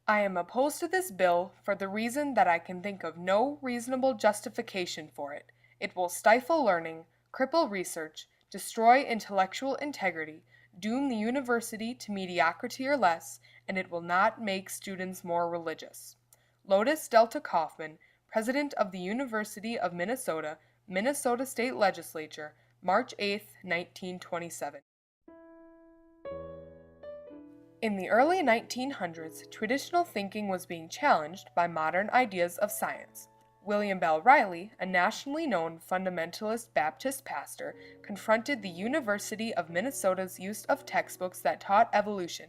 I am opposed to this bill for the reason that I can think of no reasonable justification for it. It will stifle learning, cripple research, destroy intellectual integrity, doom the university to mediocrity or less, and it will not make students more religious. Lotus Delta Kaufman, President of the University of Minnesota, Minnesota State Legislature, March 8, 1927. In the early 1900s, traditional thinking was being challenged by modern ideas of science. William Bell Riley, a nationally known fundamentalist Baptist pastor, confronted the University of Minnesota's use of textbooks that taught evolution.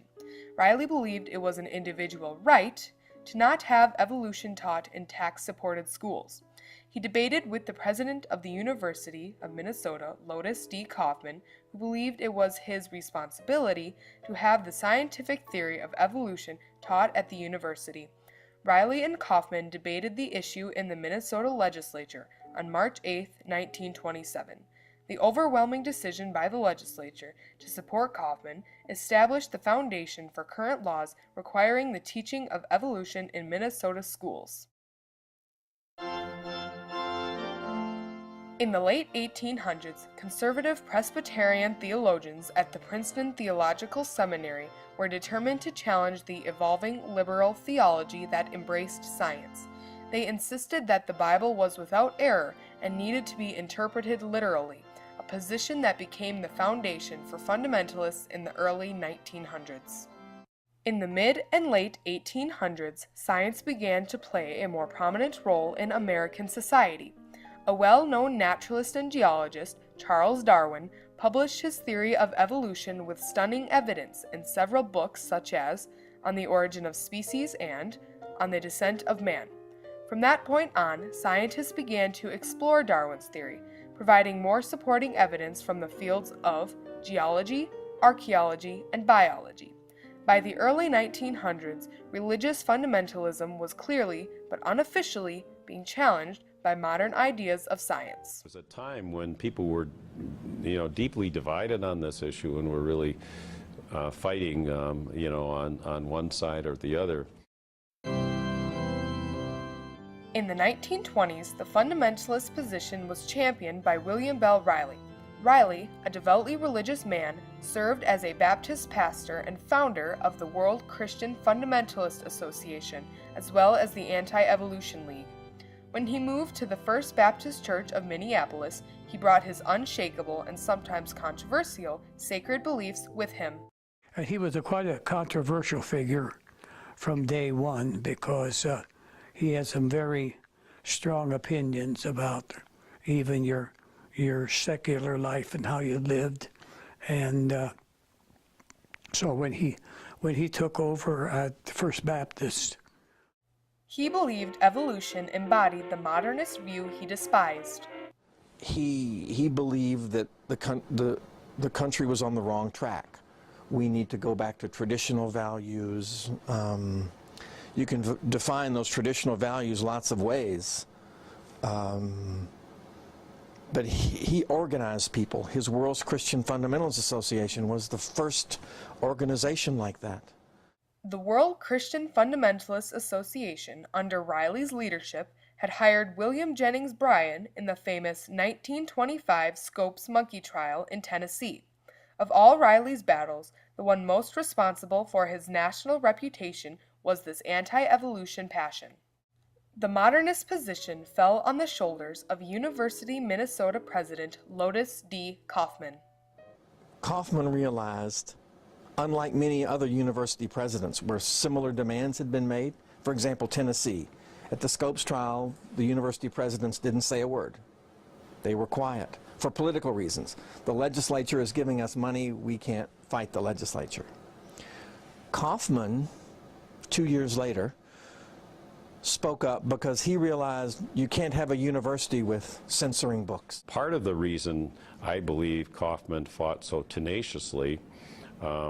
Riley believed it was an individual right to not have evolution taught in tax-supported schools. He debated with the president of the University of Minnesota, Lotus D. Kaufman, who believed it was his responsibility to have the scientific theory of evolution taught at the university. Riley and Kaufman debated the issue in the Minnesota legislature on March 8, 1927. The overwhelming decision by the legislature to support Kaufman established the foundation for current laws requiring the teaching of evolution in Minnesota schools. In the late 1800s, conservative Presbyterian theologians at the Princeton Theological Seminary were determined to challenge the evolving liberal theology that embraced science. They insisted that the Bible was without error and needed to be interpreted literally, a position that became the foundation for fundamentalists in the early 1900s. In the mid and late 1800s, science began to play a more prominent role in American society. A well-known naturalist and geologist, Charles Darwin, published his theory of evolution with stunning evidence in several books such as On the Origin of Species and On the Descent of Man. From that point on, scientists began to explore Darwin's theory, providing more supporting evidence from the fields of geology, archaeology, and biology. By the early 1900s, religious fundamentalism was clearly, but unofficially, being challenged by modern ideas of science. There was a time when people were, deeply divided on this issue and were really fighting, on one side or the other. In the 1920s, the fundamentalist position was championed by William Bell Riley. Riley, a devoutly religious man, served as a Baptist pastor and founder of the World Christian Fundamentalist Association, as well as the Anti-Evolution League. When he moved to the First Baptist Church of Minneapolis, he brought his unshakable and sometimes controversial sacred beliefs with him. And he was quite a controversial figure from day one because he had some very strong opinions about even your secular life and how you lived. And so when he took over at the First Baptist, he believed evolution embodied the modernist view he despised. He believed that the country was on the wrong track. We need to go back to traditional values. You can define those traditional values lots of ways. But he organized people. His World Christian Fundamentalists Association was the first organization like that. The World Christian Fundamentalists Association, under Riley's leadership, had hired William Jennings Bryan in the famous 1925 Scopes monkey trial in Tennessee. Of all Riley's battles, the one most responsible for his national reputation was this anti-evolution passion. The modernist position fell on the shoulders of University Minnesota President Lotus D. Kaufman. Kaufman realized, unlike many other university presidents where similar demands had been made, for example, Tennessee, at the Scopes trial, the university presidents didn't say a word. They were quiet for political reasons. The legislature is giving us money, we can't fight the legislature. Kaufman, 2 years later, spoke up because he realized you can't have a university with censoring books. Part of the reason I believe Kaufman fought so tenaciously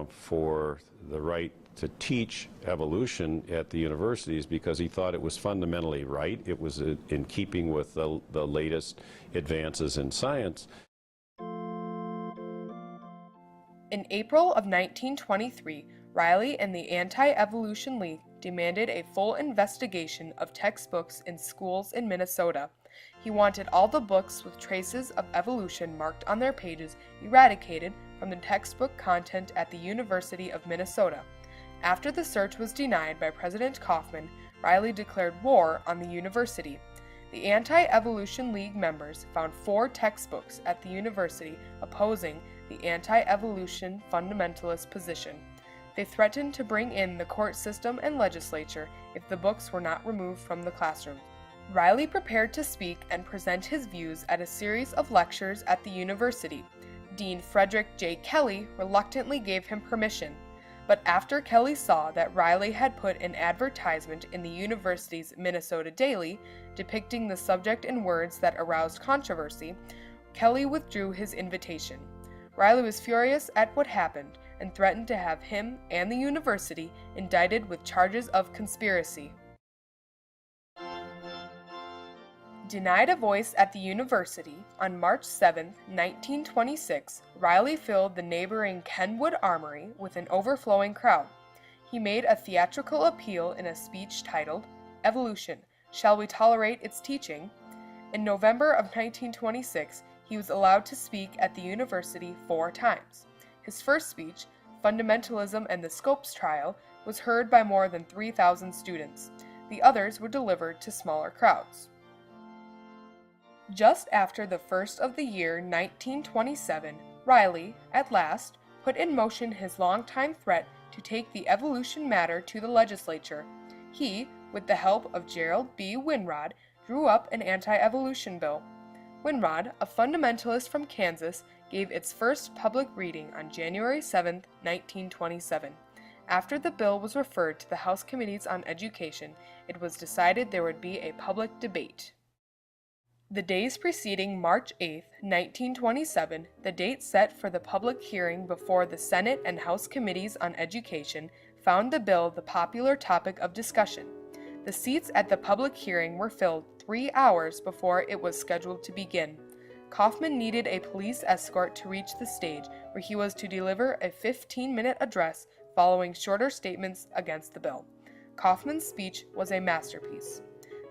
for the right to teach evolution at the universities because he thought it was fundamentally right. It was in keeping with the latest advances in science. In April of 1923, Riley and the Anti-Evolution League demanded a full investigation of textbooks in schools in Minnesota. He wanted all the books with traces of evolution marked on their pages eradicated from the textbook content at the University of Minnesota. After the search was denied by President Kaufman, Riley declared war on the university. The Anti-Evolution League members found 4 textbooks at the university opposing the anti-evolution fundamentalist position. They threatened to bring in the court system and legislature if the books were not removed from the classroom. Riley prepared to speak and present his views at a series of lectures at the university. Dean Frederick J. Kelly reluctantly gave him permission, but after Kelly saw that Riley had put an advertisement in the university's Minnesota Daily depicting the subject in words that aroused controversy, Kelly withdrew his invitation. Riley was furious at what happened and threatened to have him and the university indicted with charges of conspiracy. Denied a voice at the university, on March 7, 1926, Riley filled the neighboring Kenwood Armory with an overflowing crowd. He made a theatrical appeal in a speech titled, "Evolution, Shall We Tolerate Its Teaching?" In November of 1926, he was allowed to speak at the university 4 times. His first speech, Fundamentalism and the Scopes Trial, was heard by more than 3,000 students. The others were delivered to smaller crowds. Just after the first of the year 1927, Riley, at last, put in motion his longtime threat to take the evolution matter to the legislature. He, with the help of Gerald B. Winrod, drew up an anti-evolution bill. Winrod, a fundamentalist from Kansas, gave its first public reading on January 7, 1927. After the bill was referred to the House Committees on Education, it was decided there would be a public debate. The days preceding March 8, 1927, the date set for the public hearing before the Senate and House Committees on Education, found the bill the popular topic of discussion. The seats at the public hearing were filled 3 hours before it was scheduled to begin. Kaufman needed a police escort to reach the stage, where he was to deliver a 15-minute address following shorter statements against the bill. Kaufman's speech was a masterpiece.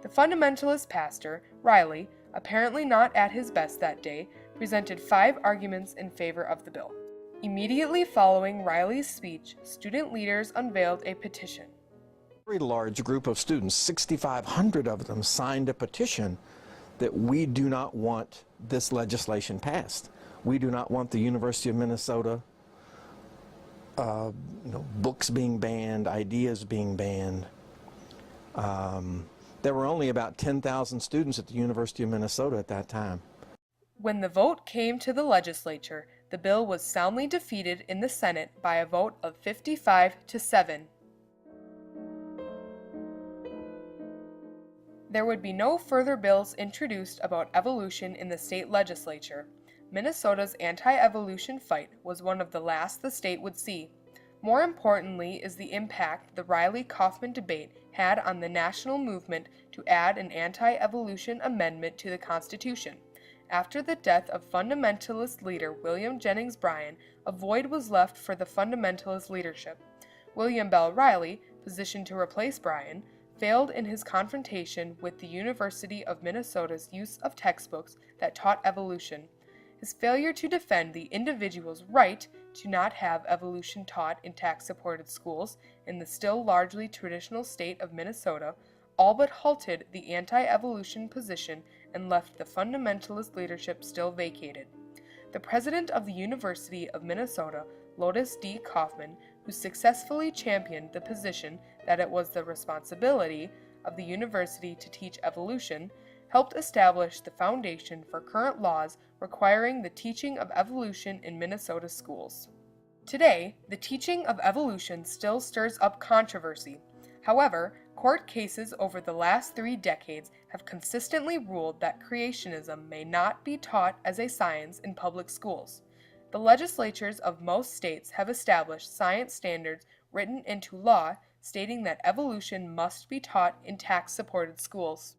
The fundamentalist pastor, Riley, apparently not at his best that day, presented 5 arguments in favor of the bill. Immediately following Riley's speech, student leaders unveiled a petition. A very large group of students, 6,500 of them, signed a petition that we do not want this legislation passed. We do not want the University of Minnesota books being banned, ideas being banned. There were only about 10,000 students at the University of Minnesota at that time. When the vote came to the legislature, the bill was soundly defeated in the Senate by a vote of 55-7. There would be no further bills introduced about evolution in the state legislature. Minnesota's anti-evolution fight was one of the last the state would see. More importantly is the impact the Riley-Kaufman debate had on the national movement to add an anti-evolution amendment to the Constitution. After the death of fundamentalist leader William Jennings Bryan, a void was left for the fundamentalist leadership. William Bell Riley, positioned to replace Bryan, failed in his confrontation with the University of Minnesota's use of textbooks that taught evolution. His failure to defend the individual's right to not have evolution taught in tax-supported schools in the still largely traditional state of Minnesota all but halted the anti-evolution position and left the fundamentalist leadership still vacated. The president of the University of Minnesota, Lotus D. Kaufman, who successfully championed the position that it was the responsibility of the university to teach evolution, helped establish the foundation for current laws requiring the teaching of evolution in Minnesota schools. Today, the teaching of evolution still stirs up controversy. However, court cases over the last 3 decades have consistently ruled that creationism may not be taught as a science in public schools. The legislatures of most states have established science standards written into law stating that evolution must be taught in tax-supported schools.